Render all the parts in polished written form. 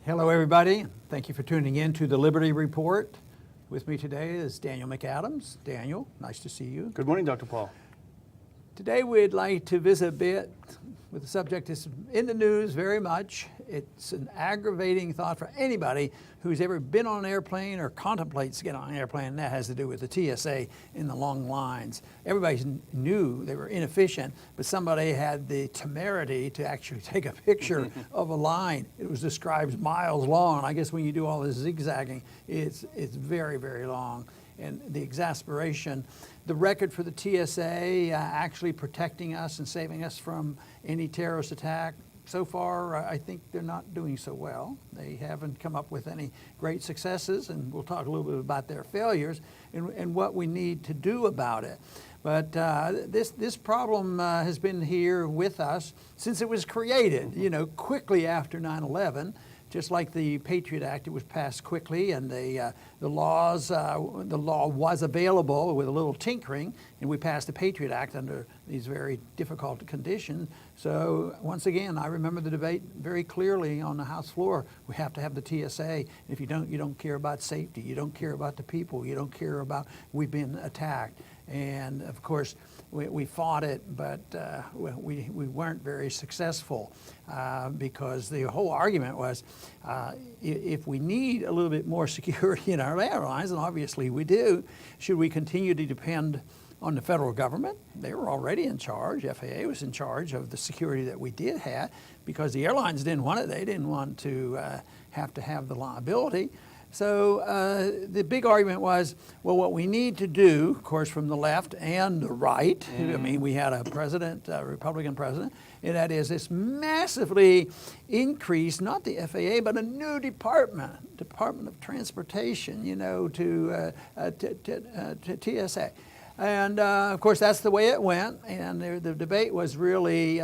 Hello, everybody. Thank you for tuning in to the Liberty Report. With me today is Daniel McAdams. Daniel, nice to see you. Good morning, Dr. Paul. Today we'd like to visit a bit with a subject that's in the news very much. It's an aggravating thought for anybody who's ever been on an airplane or contemplates getting on an airplane, and that has to do with the TSA in the long lines. Everybody knew they were inefficient, but somebody had the temerity to actually take a picture of a line. It was described miles long. I guess when you do all this zigzagging, it's very, very long. And the exasperation, the record for the TSA actually protecting us and saving us from any terrorist attack, so far I think they're not doing so well. They haven't come up with any great successes, and we'll talk a little bit about their failures and what we need to do about it. But this problem has been here with us since it was created, quickly after 9/11. Just like the Patriot Act, it was passed quickly, and the law was available with a little tinkering, and we passed the Patriot Act under these very difficult conditions. So once again, I remember the debate very clearly on the House floor. We have to have the TSA. If you don't care about safety. You don't care about the people. You don't care about we've been attacked. And of course, we fought it, but we weren't very successful because the whole argument was if we need a little bit more security in our airlines, and obviously we do, should we continue to depend on the federal government? They were already in charge. FAA was in charge of the security that we did have because the airlines didn't want it. They didn't want to have the liability. So the big argument was, well, what we need to do, of course, from the left and the right, I mean, we had a Republican president, and that is this massively increased, not the FAA, but a new Department of Transportation, to TSA. And of course, that's the way it went. And the debate was really,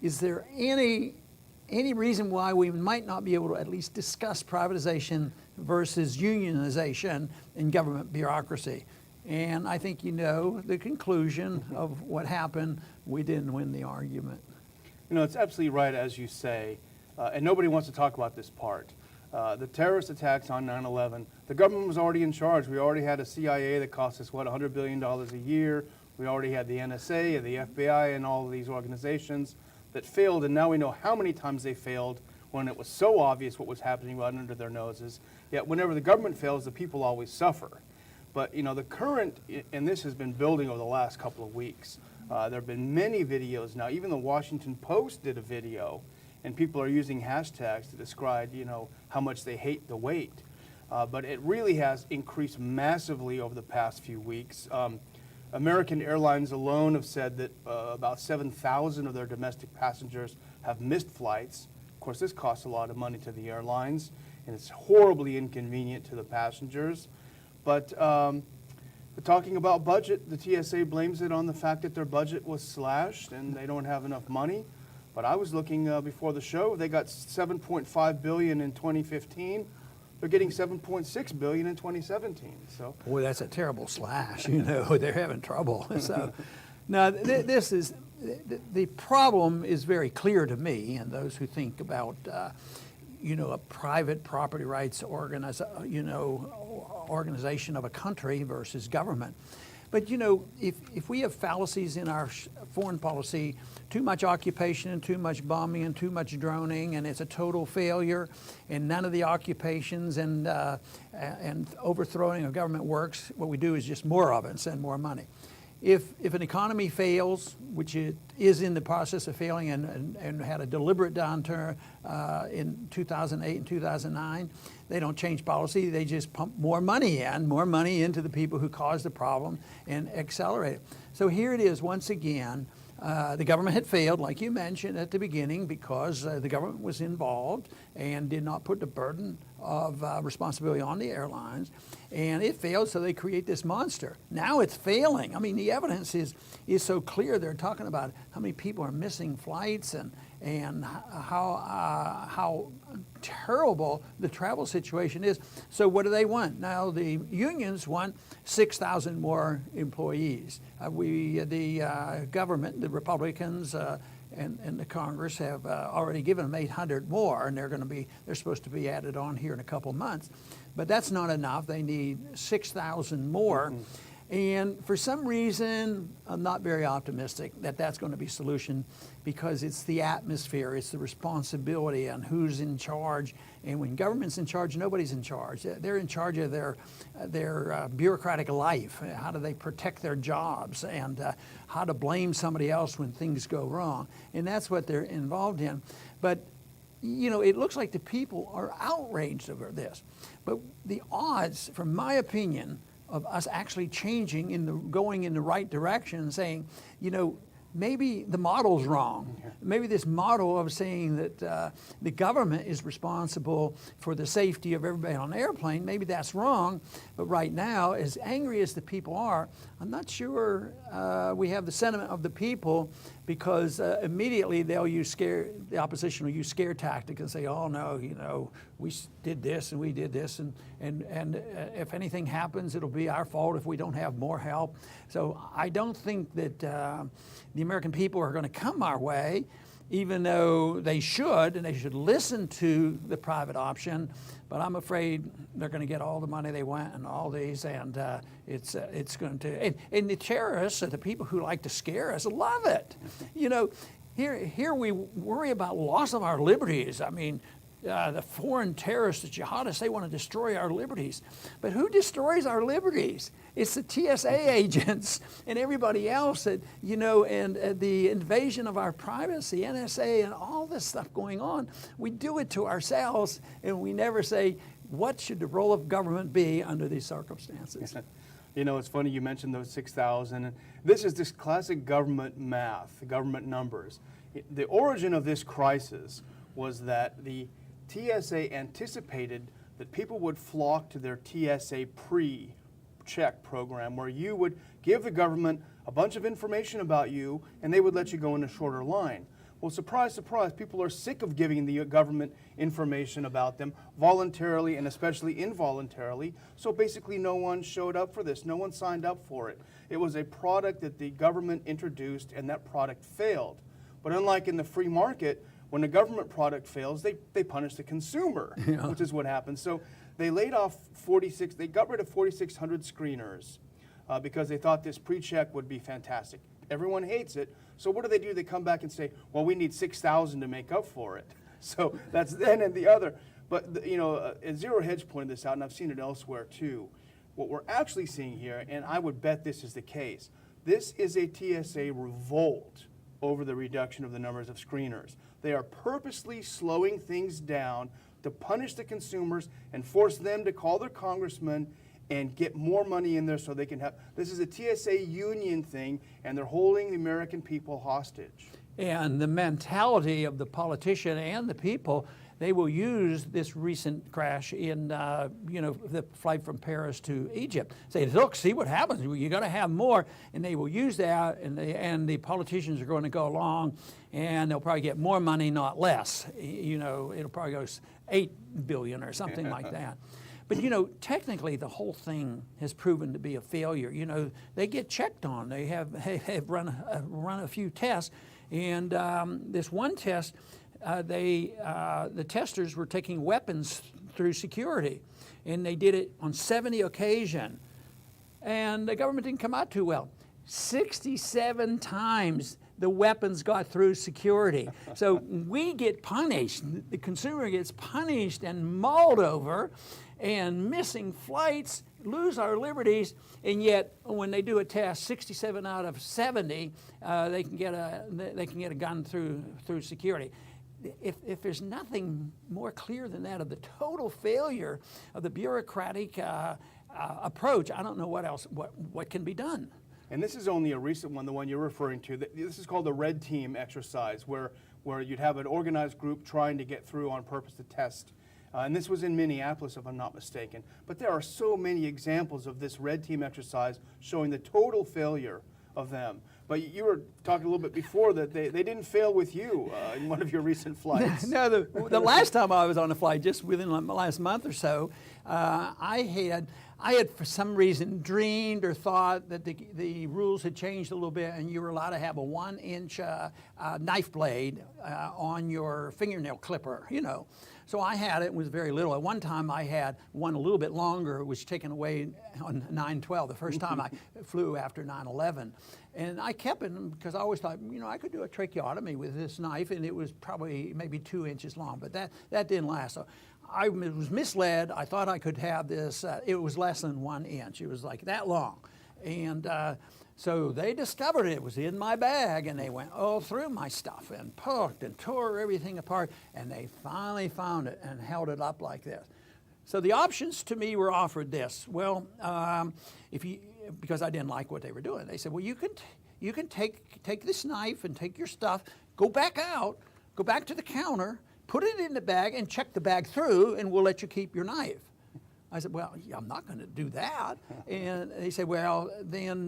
is there any reason why we might not be able to at least discuss privatization versus unionization in government bureaucracy? And I think the conclusion of what happened. We didn't win the argument. It's absolutely right, as you say, and nobody wants to talk about this part. The terrorist attacks on 9/11, the government was already in charge. We already had a CIA that cost us, $100 billion a year. We already had the NSA and the FBI and all of these organizations that failed, and now we know how many times they failed when it was so obvious what was happening right under their noses. Yet whenever the government fails, the people always suffer. But the current, and this has been building over the last couple of weeks, there have been many videos now. Even the Washington Post did a video, and people are using hashtags to describe how much they hate the wait. But it really has increased massively over the past few weeks. American Airlines alone have said that about 7,000 of their domestic passengers have missed flights. Of course, this costs a lot of money to the airlines, and it's horribly inconvenient to the passengers. But talking about budget, the TSA blames it on the fact that their budget was slashed and they don't have enough money. But I was looking before the show, they got $7.5 billion in 2015. They're getting $7.6 billion in 2017. So, boy, that's a terrible slash. They're having trouble. So, now this is the problem is very clear to me, and those who think about a private property rights organization of a country versus government. But if we have fallacies in our foreign policy, too much occupation and too much bombing and too much droning, and it's a total failure, and none of the occupations and overthrowing of government works, what we do is just more of it and send more money. If an economy fails, which it is in the process of failing and had a deliberate downturn in 2008 and 2009, they don't change policy. They just pump more money into the people who caused the problem and accelerate it. So here it is once again. The government had failed, like you mentioned at the beginning, because the government was involved and did not put the burden of responsibility on the airlines. And it failed, so they create this monster. Now it's failing. I mean, the evidence is so clear. They're talking about how many people are missing flights and how terrible the travel situation is. So what do they want? Now the unions want 6,000 more employees. The government, the Republicans and the Congress have already given them 800 more, and they're supposed to be added on here in a couple months. But that's not enough. They need 6,000 more. And for some reason, I'm not very optimistic that that's going to be a solution, because it's the atmosphere, it's the responsibility and who's in charge. And when government's in charge, nobody's in charge. They're in charge of their bureaucratic life. How do they protect their jobs, and how to blame somebody else when things go wrong. And that's what they're involved in. But you know, it looks like the people are outraged over this. But the odds, from my opinion, of us actually changing, going in the right direction and saying, you know, maybe the model's wrong. Maybe this model of saying that the government is responsible for the safety of everybody on an airplane, maybe that's wrong. But right now, as angry as the people are, I'm not sure we have the sentiment of the people, because immediately the opposition will use scare tactics and say, oh no, you know, we did this and we did this, and if anything happens, it'll be our fault if we don't have more help. So I don't think that the American people are going to come our way, even though they should, and they should listen to the private option. But I'm afraid they're going to get all the money they want and all these, and it's going to. And the terrorists, the people who like to scare us, love it. You know, here we worry about loss of our liberties. I mean, the foreign terrorists, the jihadists, they want to destroy our liberties. But who destroys our liberties? It's the TSA agents and everybody else that, you know, and the invasion of our privacy, NSA, and all this stuff going on. We do it to ourselves, and we never say, what should the role of government be under these circumstances? You know, it's funny you mentioned those 6,000. This is this classic government math, government numbers. The origin of this crisis was that the TSA anticipated that people would flock to their TSA pre-check program, where you would give the government a bunch of information about you and they would let you go in a shorter line. Well, surprise, surprise, people are sick of giving the government information about them voluntarily and especially involuntarily. So basically no one showed up for this. No one signed up for it. It was a product that the government introduced, and that product failed. But unlike in the free market, when a government product fails, they punish the consumer, which is what happens. So they laid off they got rid of 4,600 screeners because they thought this pre-check would be fantastic. Everyone hates it. So what do? They come back and say, well, we need 6,000 to make up for it. So that's then and the other. But, you know, Zero Hedge pointed this out, and I've seen it elsewhere too. What we're actually seeing here, and I would bet this is the case, this is a TSA revolt over the reduction of the numbers of screeners. They are purposely slowing things down to punish the consumers and force them to call their congressman and get more money in there so they can have. This is a TSA union thing, and they're holding the American people hostage. And the mentality of the politician and the people, they will use this recent crash in, you know, the flight from Paris to Egypt. Say, look, see what happens. You're going to have more, and they will use that, and the politicians are going to go along, and they'll probably get more money, not less. You know, it'll probably go 8 billion or something like that. But, you know, technically the whole thing has proven to be a failure. You know, they get checked on. They have run a few tests, and this one test, the testers were taking weapons through security, and they did it on 70 occasions, and the government didn't come out too well. 67 times the weapons got through security. So we get punished, the consumer gets punished and mauled over, and missing flights, lose our liberties, and yet when they do a test, 67 out of 70, they can get a gun through security. If there's nothing more clear than that of the total failure of the bureaucratic approach, I don't know what can be done. And this is only a recent one, the one you're referring to. This is called the red team exercise, where you'd have an organized group trying to get through on purpose to test. And this was in Minneapolis, if I'm not mistaken. But there are so many examples of this red team exercise showing the total failure of them. But you were talked a little bit before that they didn't fail with you in one of your recent flights. No, the last time I was on a flight, just within the last month or so, I had for some reason dreamed or thought that the rules had changed a little bit, and you were allowed to have a 1-inch knife blade on your fingernail clipper, you know. So I had it. It was very little. At one time, I had one a little bit longer. It was taken away on 9/12, the first time I flew after 9/11. And I kept it because I always thought, you know, I could do a tracheotomy with this knife, and it was probably maybe 2 inches long, but that didn't last. So I was misled. I thought I could have this. It was less than 1 inch. It was like that long. And so they discovered it was in my bag, and they went all through my stuff and poked and tore everything apart, and they finally found it and held it up like this. So the options to me were offered this. Well, because I didn't like what they were doing, they said, well, you can take this knife and take your stuff, go back out, go back to the counter, put it in the bag, and check the bag through, and we'll let you keep your knife. I said, well, yeah, I'm not going to do that. And they said, well, then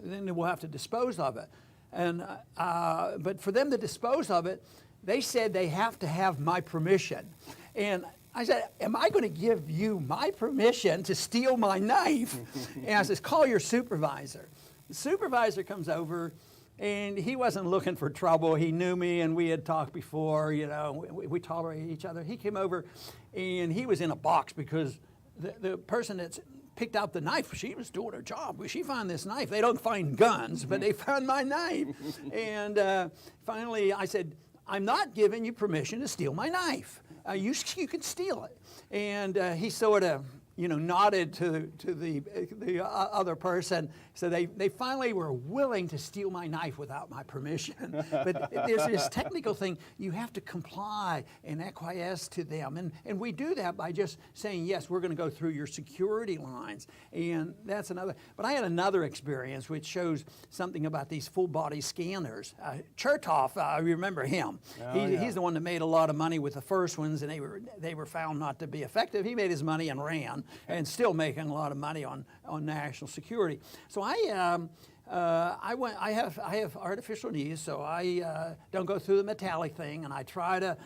we'll have to dispose of it. And but for them to dispose of it, they said they have to have my permission. And I said, am I going to give you my permission to steal my knife? And I says, call your supervisor. The supervisor comes over, and he wasn't looking for trouble. He knew me, and we had talked before, you know, we tolerated each other. He came over, and he was in a box because the person that's picked out the knife, she was doing her job. She found this knife. They don't find guns, but they found my knife. And finally, I said, I'm not giving you permission to steal my knife. You can steal it. And he sort of, you know, nodded to the other person. So they finally were willing to steal my knife without my permission. But there's this technical thing. You have to comply and acquiesce to them. And we do that by just saying, yes, we're going to go through your security lines. And that's another. But I had another experience which shows something about these full body scanners. Chertoff, I remember him. He's the one that made a lot of money with the first ones, and they were found not to be effective. He made his money and ran, and still making a lot of money on national security. So I have artificial knees, so I don't go through the metallic thing, and I try to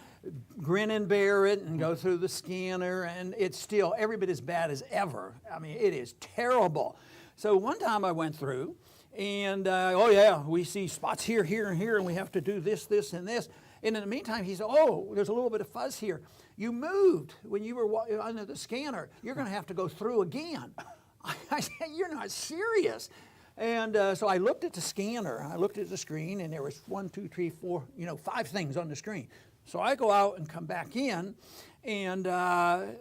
grin and bear it and go through the scanner, and it's still every bit as bad as ever. I mean, it is terrible. So one time I went through, and oh yeah, we see spots here, here, and here, and we have to do this, this, and this. And in the meantime, he said, oh, there's a little bit of fuzz here. You moved when you were under the scanner. You're going to have to go through again. I said, you're not serious. And so I looked at the scanner. I looked at the screen, and there was 1, 2, 3, 4, 5 things on the screen. So I go out and come back in, and I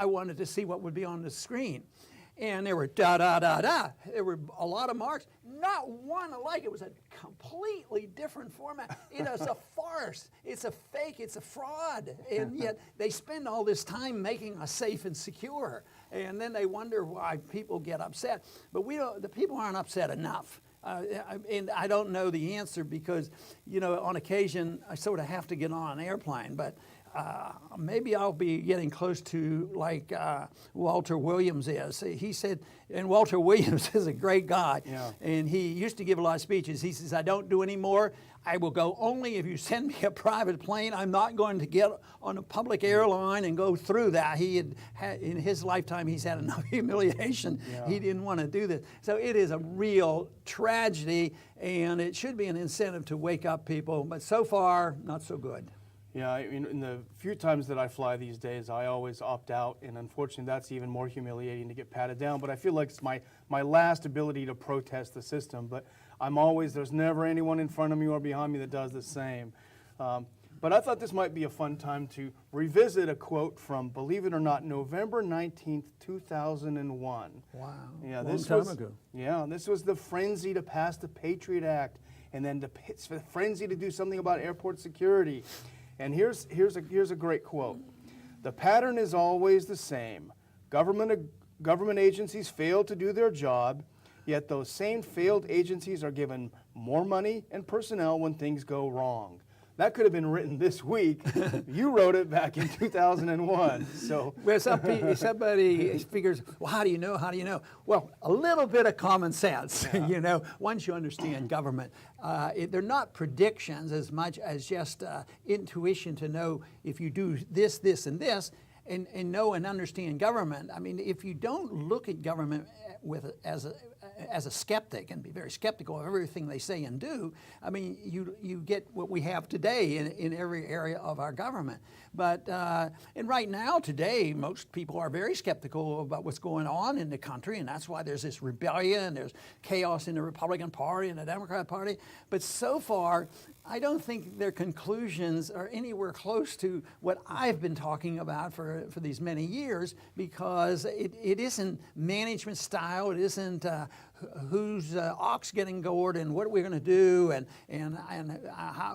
wanted to see what would be on the screen. And there were da-da-da-da. There were a lot of marks. Not one alike. It was a completely different format. It is a farce. It's a fake. It's a fraud. And yet they spend all this time making us safe and secure. And then they wonder why people get upset. But the people aren't upset enough. And I don't know the answer because, on occasion I sort of have to get on an airplane. But maybe I'll be getting close to like Walter Williams is. He said, and Walter Williams is a great guy, and he used to give a lot of speeches. He says, I don't do any more. I will go only if you send me a private plane. I'm not going to get on a public airline and go through that. He had in his lifetime, he's had enough humiliation. He didn't want to do this. So it is a real tragedy, and it should be an incentive to wake up people. But so far, not so good. Yeah, I mean, in the few times that I fly these days, I always opt out, and unfortunately that's even more humiliating to get patted down. But I feel like it's my last ability to protest the system. But there's never anyone in front of me or behind me that does the same. But I thought this might be a fun time to revisit a quote from, believe it or not, November 19th, 2001. Wow, yeah, long time ago. Yeah, this was the frenzy to pass the Patriot Act, and then the frenzy to do something about airport security. And here's a great quote. The pattern is always the same. Government agencies fail to do their job, yet those same failed agencies are given more money and personnel when things go wrong. that could have been written this week. You wrote it back in 2001. So, well, somebody figures, well, how do you know? How do you know? Well, a little bit of common sense, you know, once you understand government. They're not predictions as much as just intuition to know if you do this, this, and this, and know and understand government. I mean, if you don't look at government as a skeptic and be very skeptical of everything they say and do, I mean, you get what we have today in every area of our government. But and right now, today, most people are very skeptical about what's going on in the country, and that's why there's this rebellion, there's chaos in the Republican Party and the Democrat Party. But so far, I don't think their conclusions are anywhere close to what I've been talking about for these many years, because it isn't management style, it isn't who's ox getting gored and what we're going to do and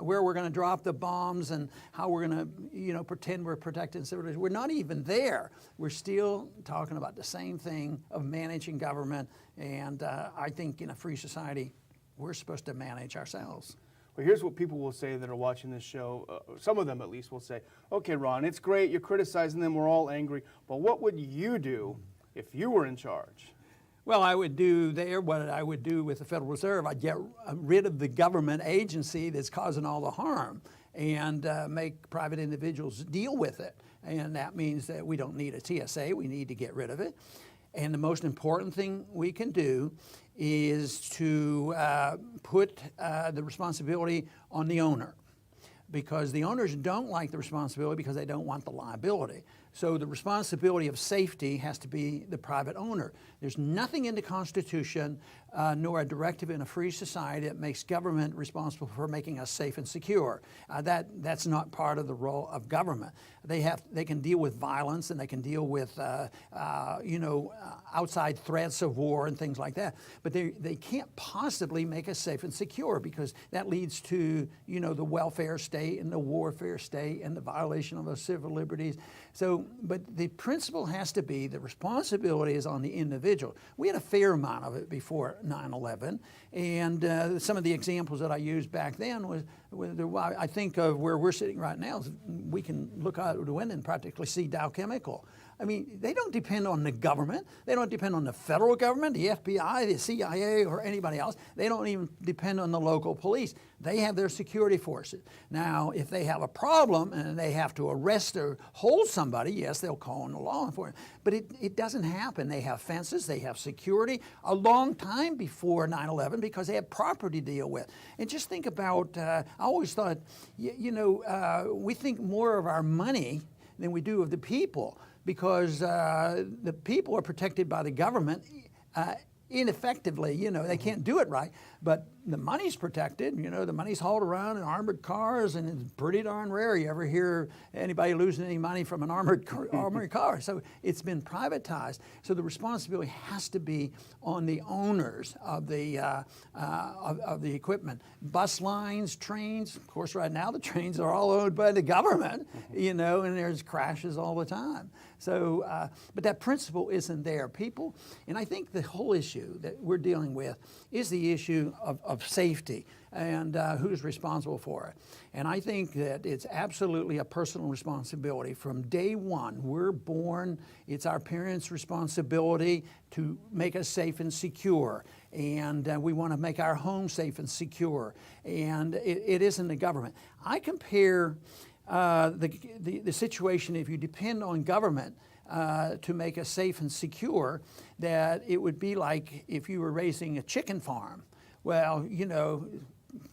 where we're going to drop the bombs and how we're going to, you know, pretend we're protecting civilians. We're not even there. We're still talking about the same thing of managing government, and I think in a free society, we're supposed to manage ourselves. Well, here's what people will say that are watching this show. Some of them, at least, will say, okay, Ron, it's great. You're criticizing them. We're all angry. But what would you do if you were in charge? Well, I would do what I would do with the Federal Reserve. I'd get rid of the government agency that's causing all the harm and make private individuals deal with it. And that means that we don't need a TSA. We need to get rid of it. And the most important thing we can do is to put the responsibility on the owner, because the owners don't like the responsibility because they don't want the liability. So the responsibility of safety has to be the private owner. There's nothing in the Constitution nor a directive in a free society that makes government responsible for making us safe and secure. That's not part of the role of government. They can deal with violence and they can deal with outside threats of war and things like that. But they can't possibly make us safe and secure, because that leads to the welfare state and the warfare state and the violation of our civil liberties. So, but the principle has to be the responsibility is on the individual. We had a fair amount of it before 9/11, and some of the examples that I used back then was I think of where we're sitting right now. We can look out the window and practically see Dow Chemical. I mean, they don't depend on the government. They don't depend on the federal government, the FBI, the CIA, or anybody else. They don't even depend on the local police. They have their security forces. Now, if they have a problem and they have to arrest or hold somebody, yes, they'll call in the law enforcement. But it doesn't happen. They have fences, they have security a long time before 9/11 because they have property to deal with. And just think about, I always thought, we think more of our money than we do of the people, because the people are protected by the government ineffectively. They can't do it right, but the money's protected. The money's hauled around in armored cars, and it's pretty darn rare you ever hear anybody losing any money from an armored car. So it's been privatized. So the responsibility has to be on the owners of the equipment. Bus lines, trains. Of course, right now the trains are all owned by the government. And there's crashes all the time. So, but that principle isn't there. People, and I think the whole issue that we're dealing with is the issue of safety and who's responsible for it. And I think that it's absolutely a personal responsibility. From day one, we're born, it's our parents' responsibility to make us safe and secure. And we want to make our home safe and secure. And it isn't the government. I compare the situation, if you depend on government to make us safe and secure, that it would be like if you were raising a chicken farm. Well, a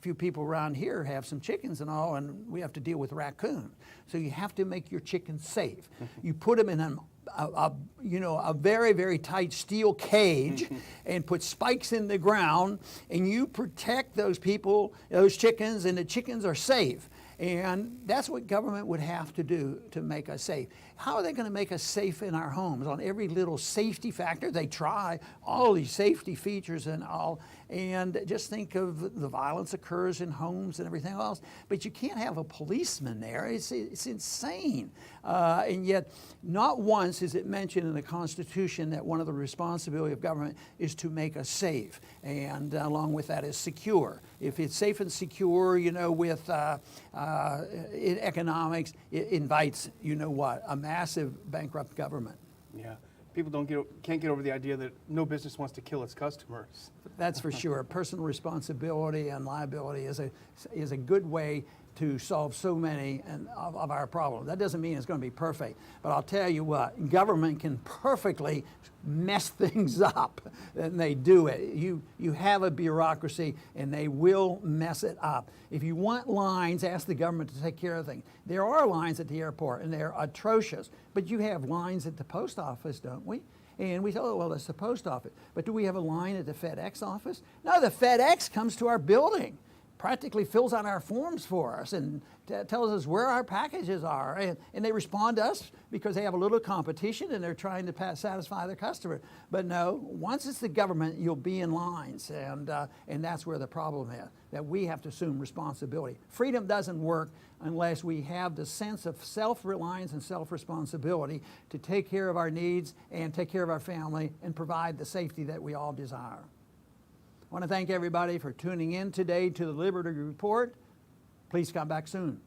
few people around here have some chickens and all, and we have to deal with raccoons. So you have to make your chickens safe. You put them in a very, very tight steel cage and put spikes in the ground, and you protect those chickens, and the chickens are safe. And that's what government would have to do to make us safe. How are they going to make us safe in our homes? On every little safety factor, they try all these safety features and all, And just think of the violence occurs in homes and everything else. But you can't have a policeman there. It's insane. And yet, not once is it mentioned in the Constitution that one of the responsibility of government is to make us safe. And along with that is secure. If it's safe and secure, you know, with in economics, it invites, you know what, a massive bankrupt government. Yeah. People can't get over the idea that no business wants to kill its customers. That's for sure. Personal responsibility and liability is a good way to solve so many of our problems. That doesn't mean it's going to be perfect, but I'll tell you what, government can perfectly mess things up, and they do it. You have a bureaucracy, and they will mess it up. If you want lines, ask the government to take care of things. There are lines at the airport, and they're atrocious, but you have lines at the post office, don't we? And we thought, oh, well, it's the post office. But do we have a line at the FedEx office? No, the FedEx comes to our building, practically fills out our forms for us and tells us where our packages are. And they respond to us because they have a little competition and they're trying to satisfy their customer. But no, once it's the government, you'll be in lines. And that's where the problem is, that we have to assume responsibility. Freedom doesn't work unless we have the sense of self-reliance and self-responsibility to take care of our needs and take care of our family and provide the safety that we all desire. I want to thank everybody for tuning in today to the Liberty Report. Please come back soon.